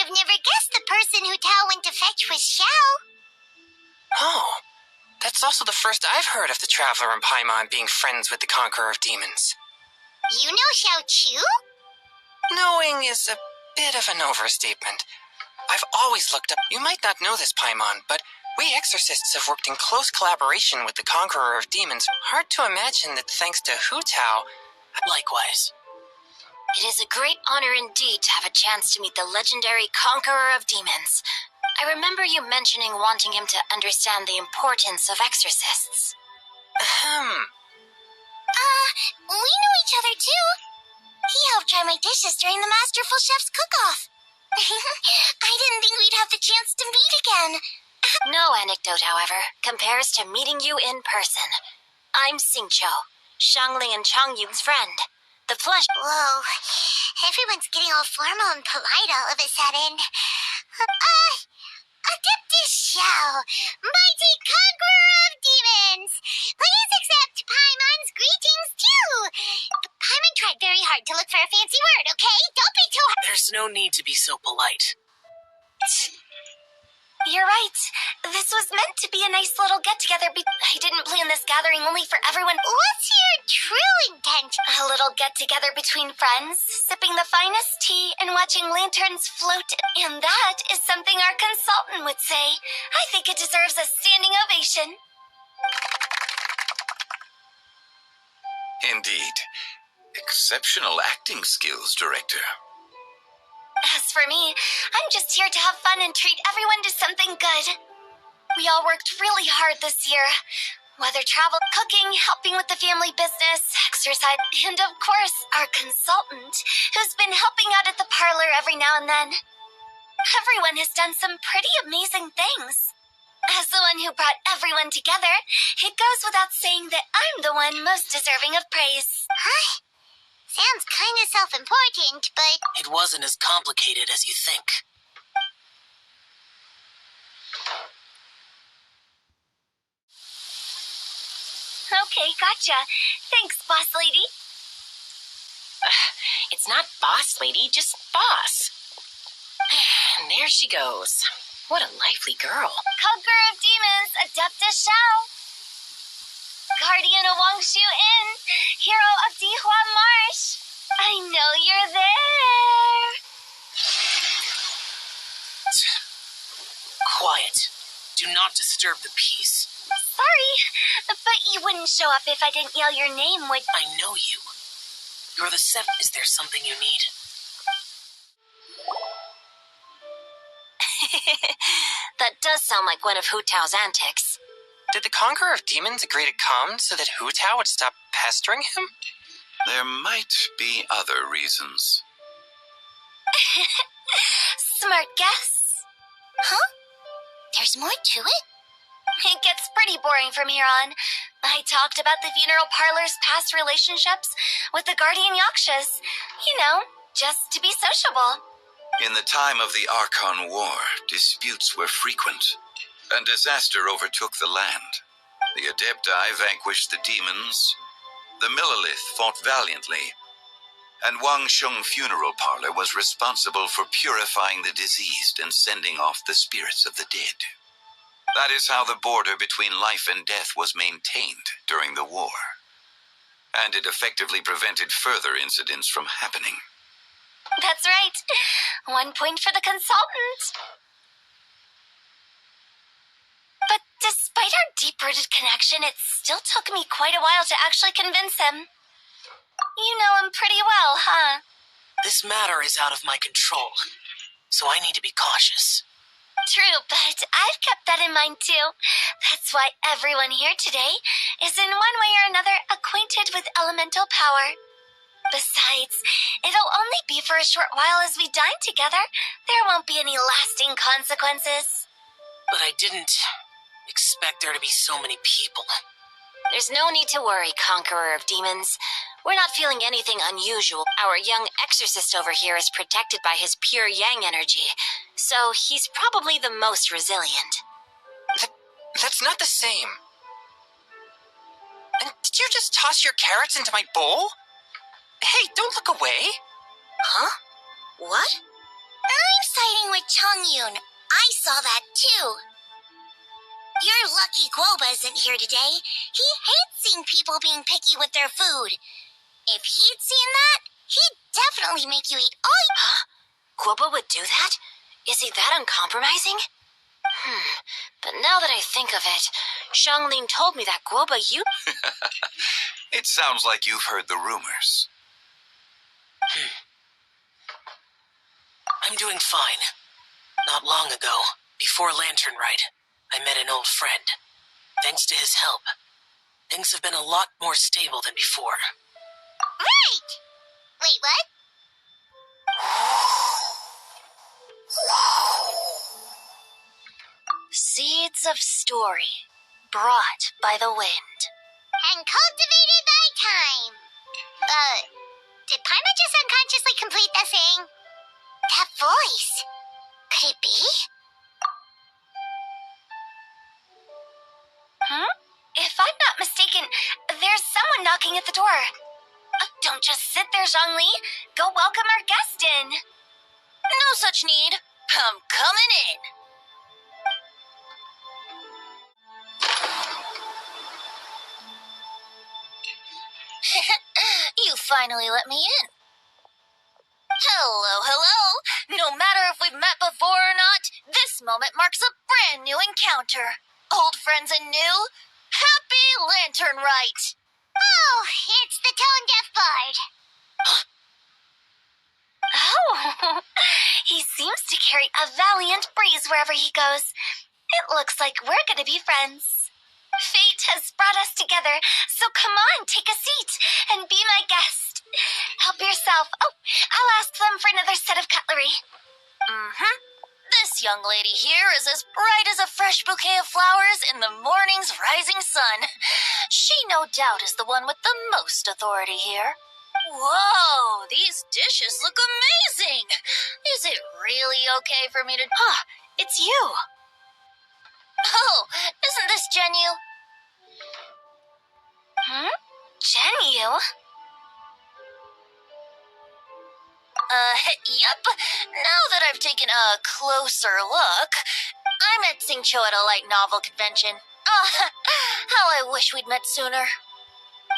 have never guessed the person Hu Tao went to fetch was Xiao. Oh, that's also the first I've heard of the Traveler and Paimon being friends with the Conqueror of Demons. You know Xiao Chu? Knowing is a bit of an overstatement. I've always looked up. You might not know this, Paimon, but we exorcists have worked in close collaboration with the Conqueror of Demons. Hard to imagine that thanks to Hu Tao. Likewise. It is a great honor indeed to have a chance to meet the legendary Conqueror of Demons. I remember you mentioning wanting him to understand the importance of exorcists. We know each other too. He helped try my dishes during the Masterful Chef's cook-off. I didn't think we'd have the chance to meet again. No anecdote, however, compares to meeting you in person. I'm Xingqiu, Shangling and Changyu's friend. The pleasure. Whoa, everyone's getting all formal and polite all of a sudden. Adeptus Xiao, mighty conqueror of demons, please accept Paimon's greetings too. Paimon tried very hard to look for a fancy word, okay? Don't be too hard. There's no need to be so polite. You're right. This was meant to be a nice little get-together. I didn't plan this gathering only for everyone. What's your true intention? A little get-together between friends, sipping the finest tea and watching lanterns float. And that is something our consultant would say. I think it deserves a standing ovation. Indeed. Exceptional acting skills, Director. As for me, I'm just here to have fun and treat everyone to something good. We all worked really hard this year. Whether travel, cooking, helping with the family business, exercise, and of course, our consultant, who's been helping out at the parlor every now and then. Everyone has done some pretty amazing things. As the one who brought everyone together, it goes without saying that I'm the one most deserving of praise. Huh? Sounds kind of self-important, but... It wasn't as complicated as you think. Okay, gotcha. Thanks, boss lady. It's not boss lady, just boss. And there she goes. What a lively girl. Conqueror of Demons, Adeptus Xiao. Guardian of Wangshu Inn, hero of Dihua Marsh. I know you're there. Quiet. Do not disturb the peace. Sorry, but you wouldn't show up if I didn't yell your name, would... I know you. You're the seventh. Is there something you need? That does sound like one of Hu Tao's antics. Did the Conqueror of Demons agree to come so that Hu Tao would stop pestering him? There might be other reasons. Smart guess. Huh? There's more to it? It gets pretty boring from here on. I talked about the funeral parlor's past relationships with the guardian yakshas. You know, just to be sociable. In the time of the Archon War, disputes were frequent, and disaster overtook the land. The Adepti vanquished the demons, the Millelith fought valiantly, and Wang Sheng Funeral Parlor was responsible for purifying the diseased and sending off the spirits of the dead. That is how the border between life and death was maintained during the war, and it effectively prevented further incidents from happening. That's right. 1 point for the consultant. But despite our deep-rooted connection, it still took me quite a while to actually convince him. You know him pretty well, huh? This matter is out of my control, so I need to be cautious. True, but I've kept that in mind too. That's why everyone here today is in one way or another acquainted with elemental power. Besides, it'll only be for a short while as we dine together. There won't be any lasting consequences. But I didn't expect there to be so many people. There's no need to worry, Conqueror of Demons. We're not feeling anything unusual. Our young exorcist over here is protected by his pure yang energy, so he's probably the most resilient. That's not the same. And did you just toss your carrots into my bowl? Hey, don't look away. Huh? What? I'm sighting with Chongyun. I saw that too. You're lucky Guoba isn't here today. He hates seeing people being picky with their food. If he'd seen that, he'd definitely make you eat all. Huh? Guoba would do that? Is he that uncompromising? But now that I think of it, Xiangling told me that Guoba It sounds like you've heard the rumors. I'm doing fine. Not long ago, before Lantern Rite, I met an old friend. Thanks to his help, things have been a lot more stable than before. Right! Wait, what? Seeds of story, brought by the wind. And cultivated by time. Did Paimon just unconsciously complete the thing? That voice. Could it be? If I'm not mistaken, there's someone knocking at the door. Don't just sit there, Zhongli. Go welcome our guest in. No such need. I'm coming in. You finally let me in. Hello, hello. No matter if we've met before or not, this moment marks a brand new encounter. Old friends and new, happy Lantern Rite. Oh, it's the tone-deaf bard. Oh, he seems to carry a valiant breeze wherever he goes. It looks like we're going to be friends. Fate has brought us together, so come on, take a seat and be my guest. Help yourself. Oh, I'll ask them for another set of cutlery. This young lady here is as bright as a fresh bouquet of flowers in the morning's rising sun. She no doubt is the one with the most authority here. Whoa, these dishes look amazing. Is it really okay for me to... it's you. Oh, isn't this Genyu? Genyu? Yep. Now that I've taken a closer look, I met Xingqiu at a light novel convention. How I wish we'd met sooner.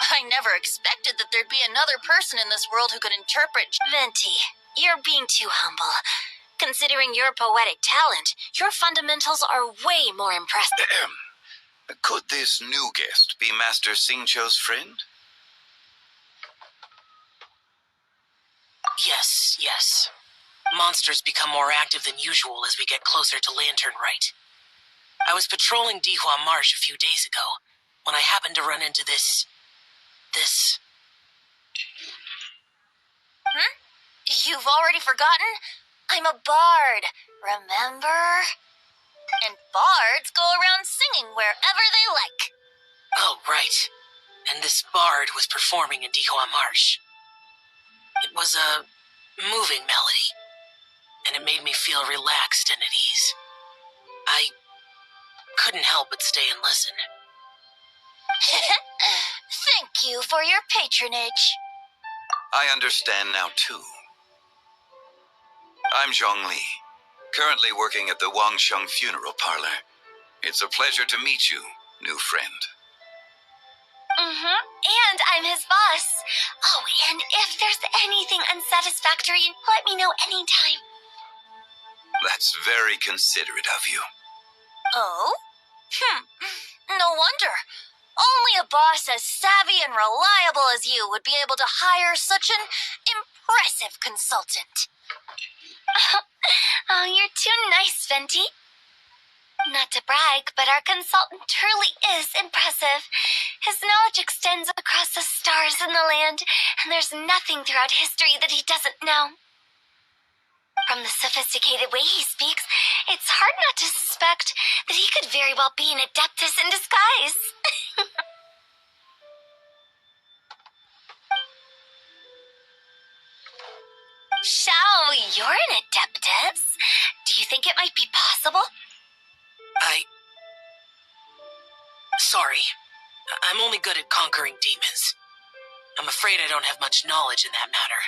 I never expected that there'd be another person in this world who could interpret... Venti, you're being too humble. Considering your poetic talent, your fundamentals are way more impressive. Could this new guest be Master Xingqiu's friend? Yes. Monsters become more active than usual as we get closer to Lantern Rite. I was patrolling Dihua Marsh a few days ago when I happened to run into this... You've already forgotten? I'm a bard, remember? And bards go around singing wherever they like. Oh, right. And this bard was performing in Dihua Marsh. It was a moving melody, and it made me feel relaxed and at ease. I couldn't help but stay and listen. Thank you for your patronage. I understand now, too. I'm Zhongli, currently working at the Wangsheng Funeral Parlor. It's a pleasure to meet you, new friend. And I'm his boss. Oh, and if there's anything unsatisfactory, let me know anytime. That's very considerate of you. Oh? No wonder. Only a boss as savvy and reliable as you would be able to hire such an impressive consultant. Oh, you're too nice, Venti. Not to brag, but our consultant truly is impressive. His knowledge extends across the stars and the land, and there's nothing throughout history that he doesn't know. From the sophisticated way he speaks, it's hard not to suspect that he could very well be an adeptus in disguise. Shao, you're an adeptus. Do you think it might be possible? Sorry. I'm only good at conquering demons. I'm afraid I don't have much knowledge in that matter.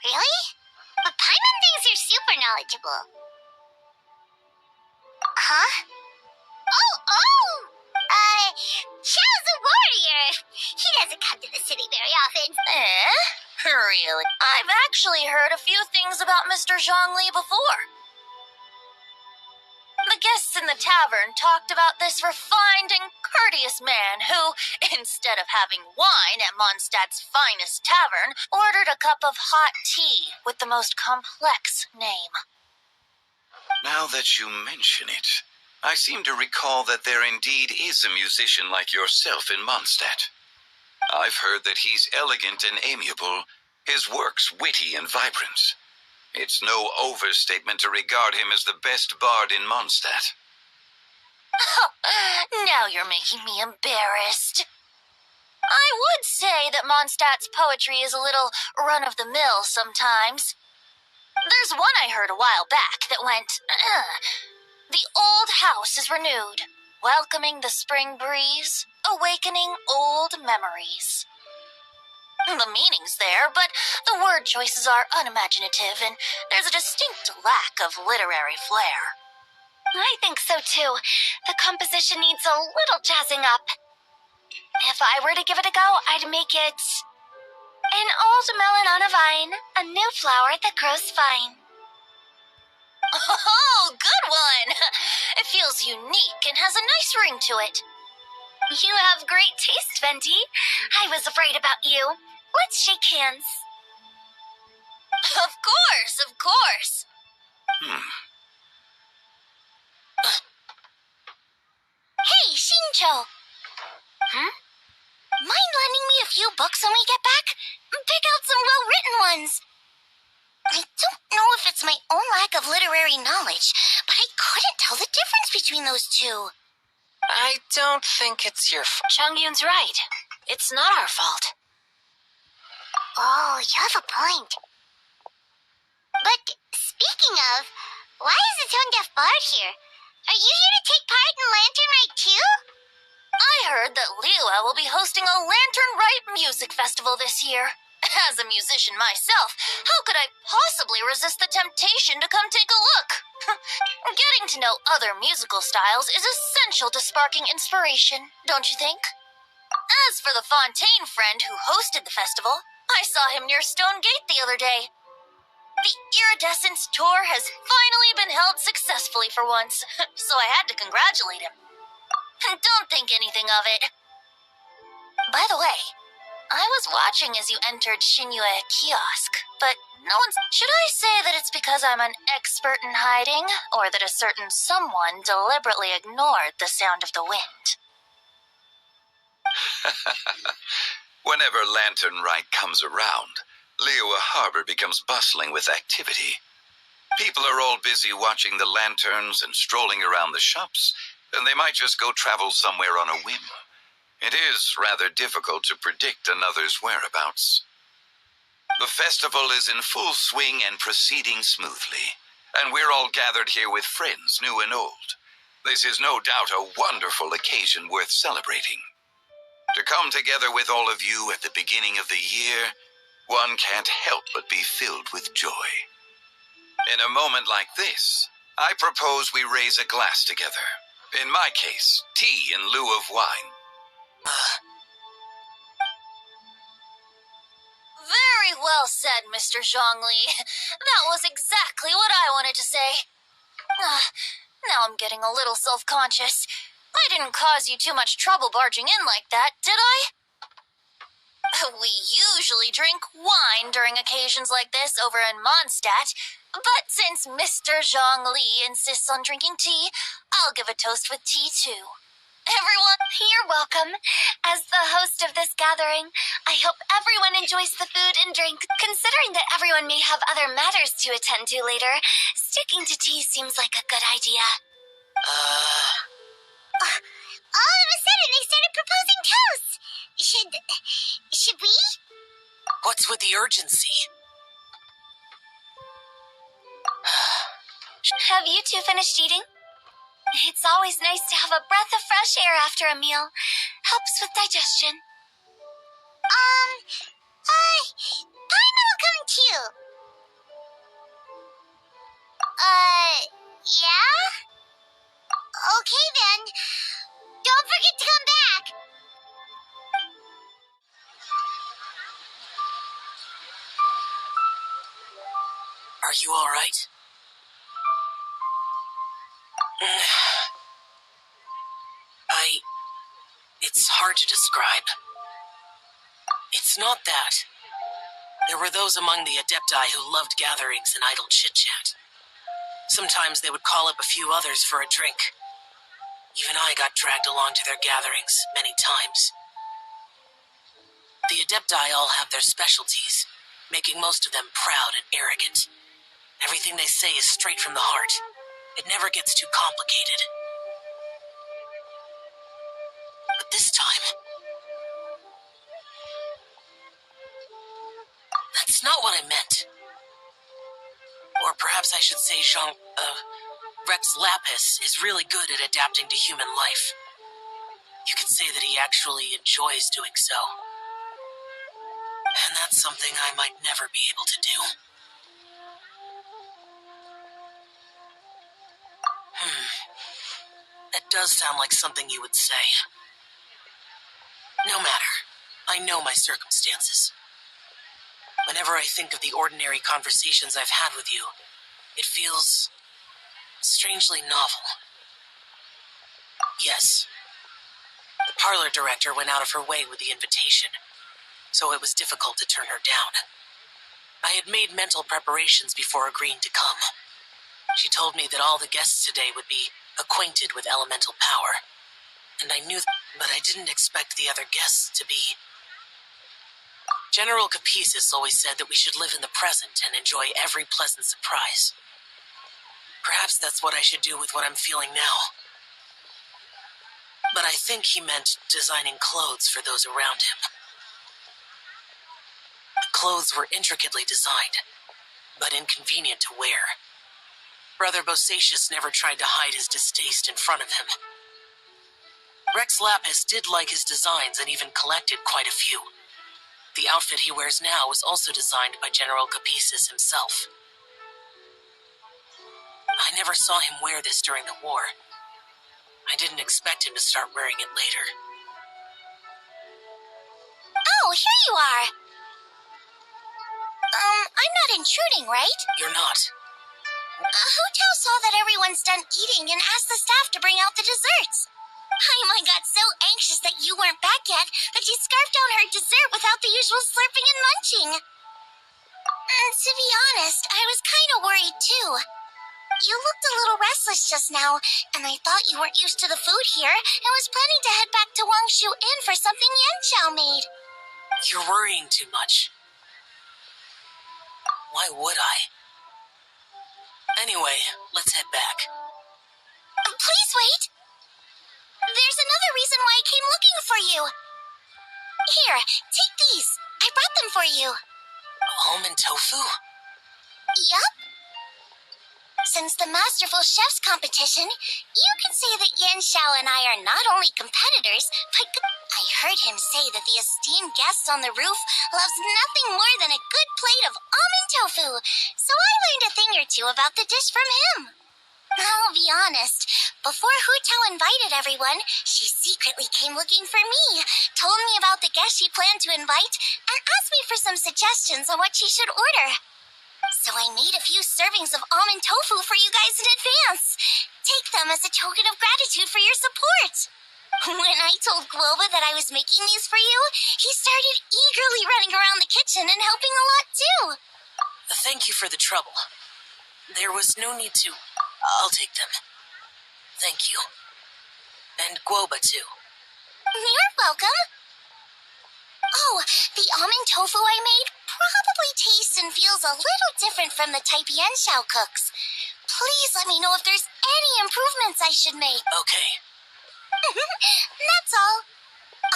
Really? But Paimon thinks you're super knowledgeable. Huh? Xiao's a warrior. He doesn't come to the city very often. Really? I've actually heard a few things about Mr. Zhongli before. The guests in the tavern talked about this refined and courteous man who, instead of having wine at Mondstadt's finest tavern, ordered a cup of hot tea with the most complex name. Now that you mention it, I seem to recall that there indeed is a musician like yourself in Mondstadt. I've heard that he's elegant and amiable, his works witty and vibrant. It's no overstatement to regard him as the best bard in Mondstadt. Now you're making me embarrassed. I would say that Mondstadt's poetry is a little run-of-the-mill sometimes. There's one I heard a while back that went, The old house is renewed, welcoming the spring breeze, awakening old memories. The meaning's there, but the word choices are unimaginative, and there's a distinct lack of literary flair. I think so too. The composition needs a little jazzing up. If I were to give it a go, I'd make it an old melon on a vine, a new flower that grows fine. Oh, good one! It feels unique and has a nice ring to it. You have great taste, Venti. I was afraid about you. Let's shake hands. Of course, of course. Hey, Shincho. Mind lending me a few books when we get back? Pick out some well-written ones. I don't know if it's my own lack of literary knowledge, but I couldn't tell the difference between those two. I don't think it's your fault. Changyun's right. It's not our fault. Oh, you have a point. But speaking of, why is the tone-deaf bard here? Are you here to take part in Lantern Rite too? I heard that Liua will be hosting a Lantern Rite music festival this year. As a musician myself, how could I possibly resist the temptation to come take a look? Getting to know other musical styles is essential to sparking inspiration, don't you think? As for the Fontaine friend who hosted the festival, I saw him near Stone Gate the other day. The Iridescence tour has finally been held successfully for once, so I had to congratulate him. Don't think anything of it. By the way, I was watching as you entered Shinyue Kiosk, but no one's... Should I say that it's because I'm an expert in hiding, or that a certain someone deliberately ignored the sound of the wind? Whenever Lantern Rite comes around, Liua Harbor becomes bustling with activity. People are all busy watching the lanterns and strolling around the shops, and they might just go travel somewhere on a whim. It is rather difficult to predict another's whereabouts. The festival is in full swing and proceeding smoothly, and we're all gathered here with friends, new and old. This is no doubt a wonderful occasion worth celebrating. To come together with all of you at the beginning of the year, one can't help but be filled with joy. In a moment like this, I propose we raise a glass together. In my case, tea in lieu of wine. Very well said, Mr. Zhongli. That was exactly what I wanted to say. Now I'm getting a little self-conscious. I didn't cause you too much trouble barging in like that, did I? We usually drink wine during occasions like this over in Mondstadt, but since Mr. Zhongli insists on drinking tea, I'll give a toast with tea too. Everyone, You're welcome. As the host of this gathering, I hope everyone enjoys the food and drink. Considering that everyone may have other matters to attend to later, sticking to tea seems like a good idea. All of a sudden, they started proposing toasts. Should we? What's with the urgency? Have you two finished eating? It's always nice to have a breath of fresh air after a meal. Helps with digestion. Paimon will come too. Are you alright? It's hard to describe. It's not that. There were those among the Adepti who loved gatherings and idle chit-chat. Sometimes they would call up a few others for a drink. Even I got dragged along to their gatherings many times. The Adepti all have their specialties, making most of them proud and arrogant. Everything they say is straight from the heart. It never gets too complicated. But this time, that's not what I meant. Or perhaps I should say Rex Lapis is really good at adapting to human life. You could say that he actually enjoys doing so. And that's something I might never be able to do. That does sound like something you would say. No matter. I know my circumstances. Whenever I think of the ordinary conversations I've had with you, it feels strangely novel. Yes. The parlor director went out of her way with the invitation, so it was difficult to turn her down. I had made mental preparations before agreeing to come. She told me that all the guests today would be acquainted with elemental power, and I knew but I didn't expect the other guests to be. General Capisis always said that we should live in the present and enjoy every pleasant surprise. Perhaps that's what I should do with what I'm feeling now. But I think he meant designing clothes for those around him. The clothes were intricately designed, but inconvenient to wear. Brother Bosacius never tried to hide his distaste in front of him. Rex Lapis did like his designs and even collected quite a few. The outfit he wears now was also designed by General Capisis himself. I never saw him wear this during the war. I didn't expect him to start wearing it later. Oh, here you are. I'm not intruding, right? You're not. Hu Tao saw that everyone's done eating and asked the staff to bring out the desserts. Paimon got so anxious that you weren't back yet that she scarfed down her dessert without the usual slurping and munching. To be honest, I was kind of worried too. You looked a little restless just now, and I thought you weren't used to the food here and was planning to head back to Wangshu Inn for something Yanxiao made. You're worrying too much. Why would I? Anyway, let's head back. Please wait. There's another reason why I came looking for you. Here, take these. I brought them for you. Almond tofu? Yup. Since the Masterful Chef's competition, you can say that Yanxiao and I are not only competitors, but I heard him say that the esteemed guest on the roof loves nothing more than a good plate of almond tofu, so I learned a thing or two about the dish from him. I'll be honest, before Hu Tao invited everyone, she secretly came looking for me, told me about the guest she planned to invite, and asked me for some suggestions on what she should order. So I made a few servings of almond tofu for you guys in advance. Take them as a token of gratitude for your support. When I told Guoba that I was making these for you, he started eagerly running around the kitchen and helping a lot too. Thank you for the trouble. There was no need to. I'll take them. Thank you. And Guoba too. You're welcome. Oh, the almond tofu I made probably tastes and feels a little different from the type Yanxiao cooks. Please let me know if there's any improvements I should make. Okay. That's all.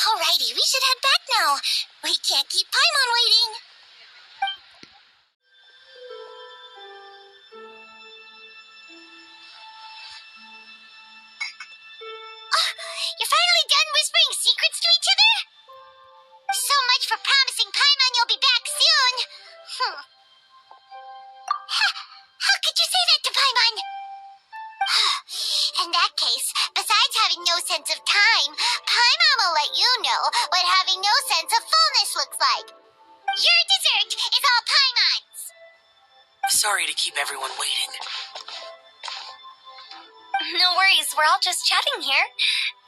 Alrighty, we should head back now. We can't keep Paimon waiting. You're finally done whispering secrets to each other? So much for promising Paimon you'll be back soon. How could you say that to Paimon? In that case, besides having no sense of time, Paimon will let you know what having no sense of fullness looks like. Your dessert is all Paimon's. Sorry to keep everyone waiting. No worries, we're all just chatting here.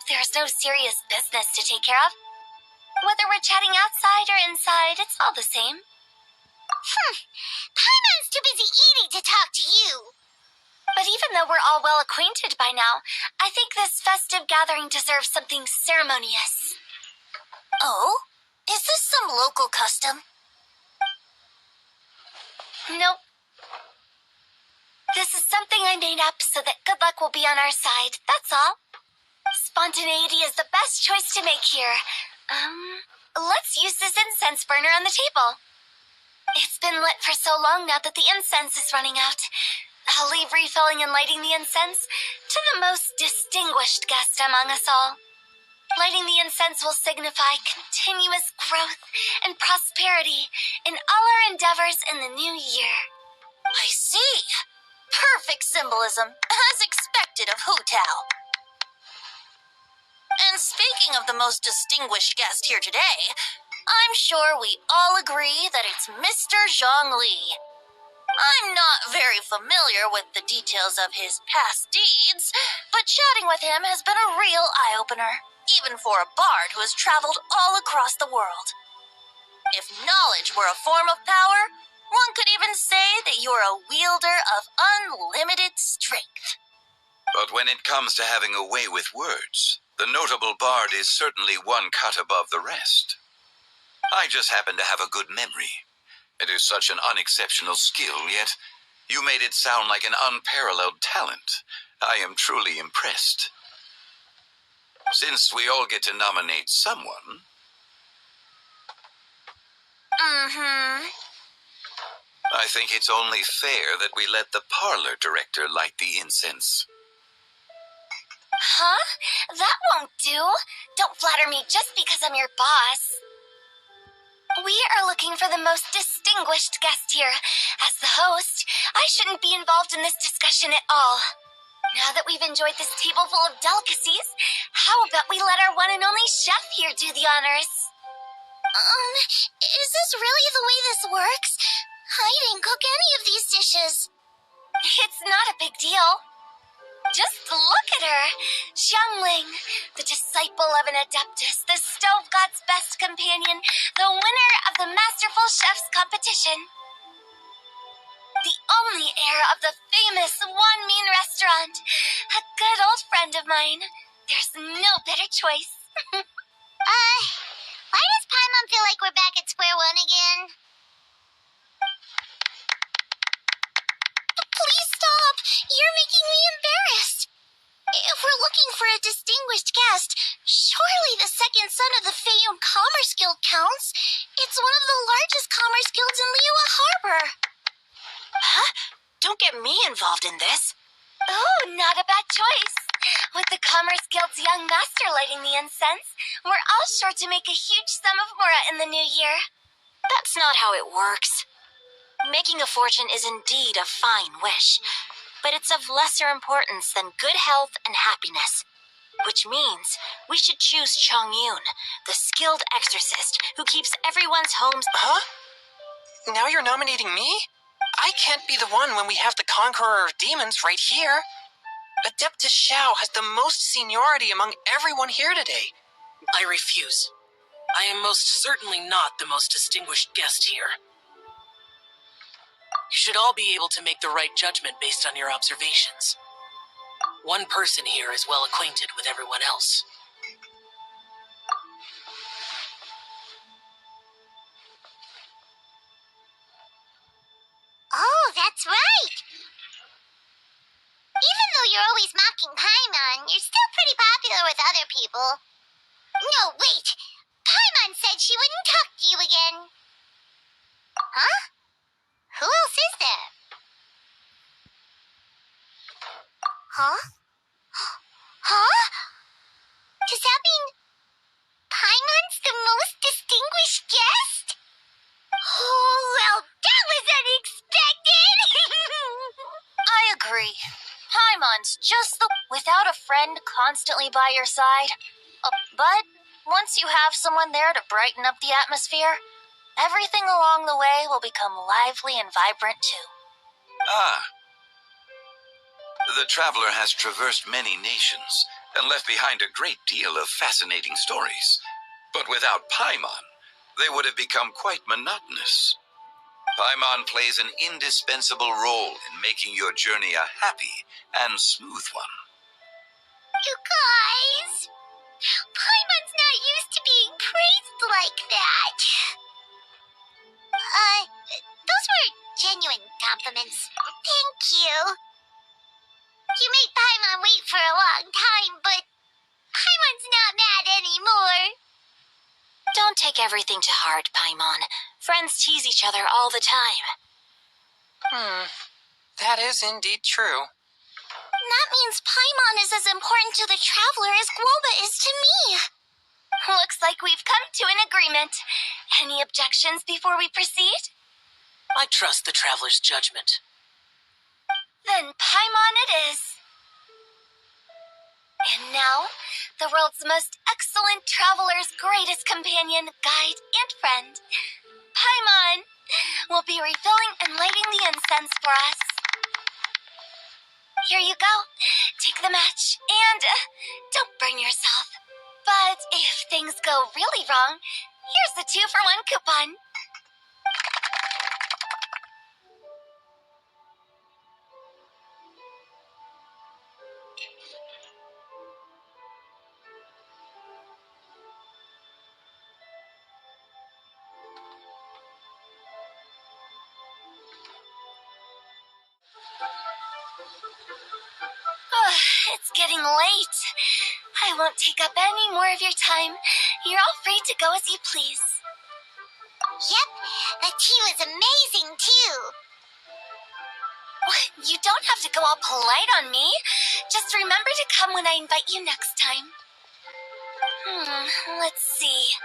There's no serious business to take care of. Whether we're chatting outside or inside, it's all the same. Paimon's too busy eating to talk to you. But even though we're all well acquainted by now, I think this festive gathering deserves something ceremonious. Oh? Is this some local custom? Nope. This is something I made up so that good luck will be on our side, that's all. Spontaneity is the best choice to make here. Let's use this incense burner on the table. It's been lit for so long now that the incense is running out. I'll leave refilling and lighting the incense to the most distinguished guest among us all. Lighting the incense will signify continuous growth and prosperity in all our endeavors in the new year. I see. Perfect symbolism, as expected of Hu Tao. And speaking of the most distinguished guest here today, I'm sure we all agree that it's Mr. Zhongli. I'm not very familiar with the details of his past deeds, but chatting with him has been a real eye-opener, even for a bard who has traveled all across the world. If knowledge were a form of power, one could even say that you're a wielder of unlimited strength. But when it comes to having a way with words, the notable bard is certainly one cut above the rest. I just happen to have a good memory. It is such an unexceptional skill, yet you made it sound like an unparalleled talent. I am truly impressed. Since we all get to nominate someone... I think it's only fair that we let the parlor director light the incense. Huh? That won't do. Don't flatter me just because I'm your boss. We are looking for the most distinguished guest here. As the host, I shouldn't be involved in this discussion at all. Now that we've enjoyed this table full of delicacies, how about we let our one and only chef here do the honors? Is this really the way this works? I didn't cook any of these dishes. It's not a big deal. Just look at her. Xiangling, the disciple of an adeptus, the stove god's best companion, the winner of the Masterful Chef's competition. The only heir of the famous One Mean restaurant. A good old friend of mine. There's no better choice. Why does Paimon feel like we're back at square one again? Please stop! You're making me embarrassed. If we're looking for a distinguished guest, surely the second son of the Feiyun Commerce Guild counts. It's one of the largest commerce guilds in Liyue Harbor. Huh? Don't get me involved in this. Oh, not a bad choice. With the Commerce Guild's young master lighting the incense, we're all sure to make a huge sum of mora in the new year. That's not how it works. Making a fortune is indeed a fine wish, but it's of lesser importance than good health and happiness. Which means we should choose Chongyun, the skilled exorcist who keeps everyone's homes... Huh? Now you're nominating me? I can't be the one when we have the Conqueror of Demons right here. Adeptus Xiao has the most seniority among everyone here today. I refuse. I am most certainly not the most distinguished guest here. You should all be able to make the right judgment based on your observations. One person here is well acquainted with everyone else. Oh, that's right! Even though you're always mocking Paimon, you're still pretty popular with other people. No, wait! Paimon said she wouldn't talk to you again. Huh? Who else is there? Huh? Huh? Does that mean Paimon's the most distinguished guest? Oh, well, that was unexpected! I agree. Paimon's just the... without a friend constantly by your side. But once you have someone there to brighten up the atmosphere, everything along the way will become lively and vibrant too. Ah. The traveler has traversed many nations and left behind a great deal of fascinating stories. But without Paimon, they would have become quite monotonous. Paimon plays an indispensable role in making your journey a happy and smooth one. You guys, Paimon's not used to being praised like that. Those were genuine compliments. Thank you. You made Paimon wait for a long time, but Paimon's not mad anymore. Don't take everything to heart, Paimon. Friends tease each other all the time. That is indeed true. That means Paimon is as important to the traveler as Guoba is to me. Looks like we've come to an agreement. Any objections before we proceed? I trust the traveler's judgment. Then Paimon it is. And now, the world's most excellent traveler's greatest companion, guide, and friend, Paimon, will be refilling and lighting the incense for us. Here you go. Take the match, and don't burn yourself. But if things go really wrong, here's the 2-for-1 coupon. It's getting late. I won't take up any more of your time. You're all free to go as you please. Yep, the tea was amazing too. You don't have to go all polite on me. Just remember to come when I invite you next time. Let's see.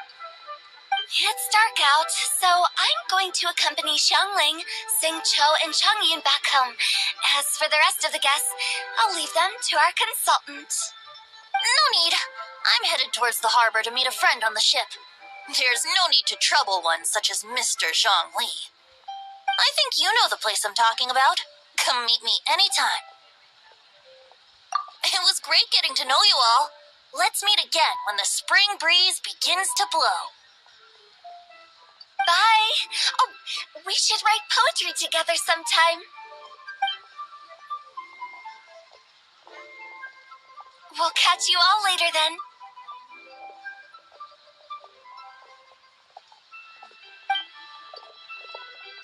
It's dark out, so I'm going to accompany Xiangling, Xingqiu, and Changyun back home. As for the rest of the guests, I'll leave them to our consultant. No need. I'm headed towards the harbor to meet a friend on the ship. There's no need to trouble one such as Mr. Zhongli. I think you know the place I'm talking about. Come meet me anytime. It was great getting to know you all. Let's meet again when the spring breeze begins to blow. Bye. Oh, we should write poetry together sometime. We'll catch you all later then.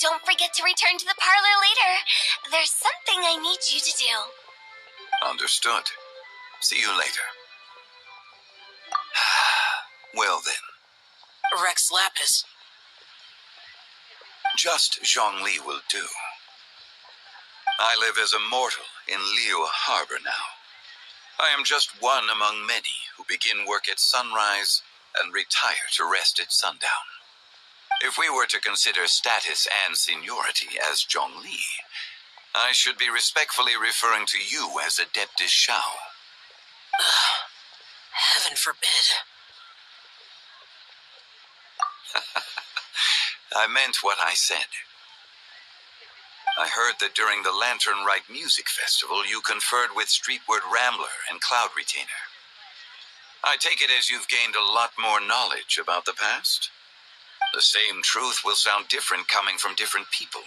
Don't forget to return to the parlor later. There's something I need you to do. Understood. See you later. Well then. Rex Lapis. Just Zhongli will do. I live as a mortal in Liu Harbor now. I am just one among many who begin work at sunrise and retire to rest at sundown. If we were to consider status and seniority as Zhongli, I should be respectfully referring to you as Adeptus Shao. Heaven forbid. I meant what I said. I heard that during the Lantern Rite Music Festival, you conferred with Streetward Rambler and Cloud Retainer. I take it as you've gained a lot more knowledge about the past? The same truth will sound different coming from different people.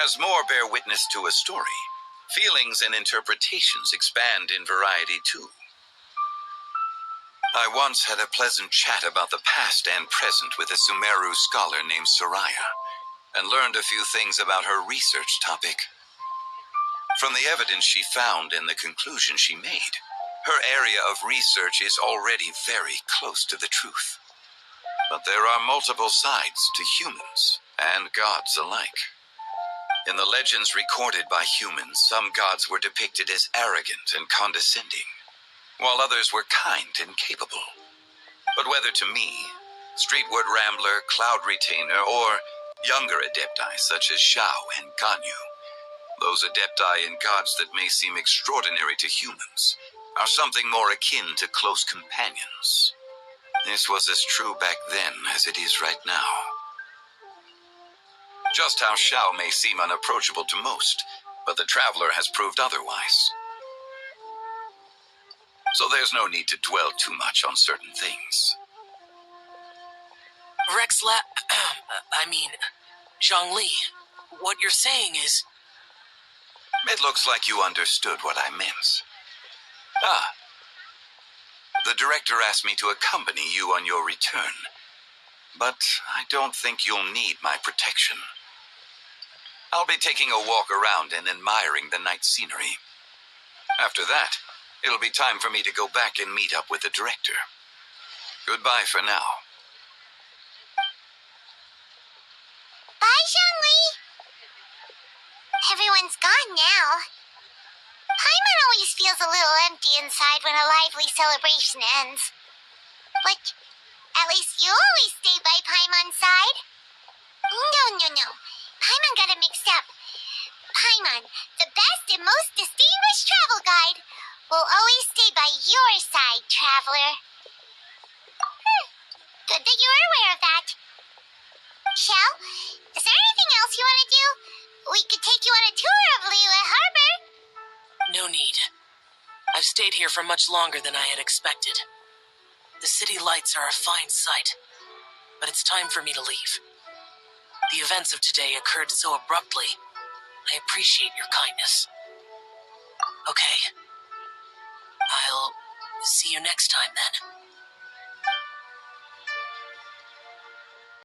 As more bear witness to a story, feelings and interpretations expand in variety too. I once had a pleasant chat about the past and present with a Sumeru scholar named Soraya, and learned a few things about her research topic. From the evidence she found and the conclusion she made, her area of research is already very close to the truth. But there are multiple sides to humans and gods alike. In the legends recorded by humans, some gods were depicted as arrogant and condescending, while others were kind and capable. But whether to me, Streetward Rambler, Cloud Retainer, or younger adepti such as Shao and Ganyu, those adepti and gods that may seem extraordinary to humans, are something more akin to close companions. This was as true back then as it is right now. Just how Xiao may seem unapproachable to most, but the traveler has proved otherwise. So there's no need to dwell too much on certain things. Zhongli, what you're saying is... It looks like you understood what I meant. The director asked me to accompany you on your return, but I don't think you'll need my protection. I'll be taking a walk around and admiring the night scenery. After that, it'll be time for me to go back and meet up with the director. Goodbye for now. Bye, Zhongli. Everyone's gone now. Paimon always feels a little empty inside when a lively celebration ends. But at least you always stay by Paimon's side. No. Paimon got it mixed up. Paimon, the best and most distinguished travel guide, will always stay by your side, traveler. Good that you're aware of that. Xiao, is there anything else you want to do? We could take you on a tour of Liyue Harbor. No need. I've stayed here for much longer than I had expected. The city lights are a fine sight, but it's time for me to leave. The events of today occurred so abruptly. I appreciate your kindness. Okay. I'll see you next time then.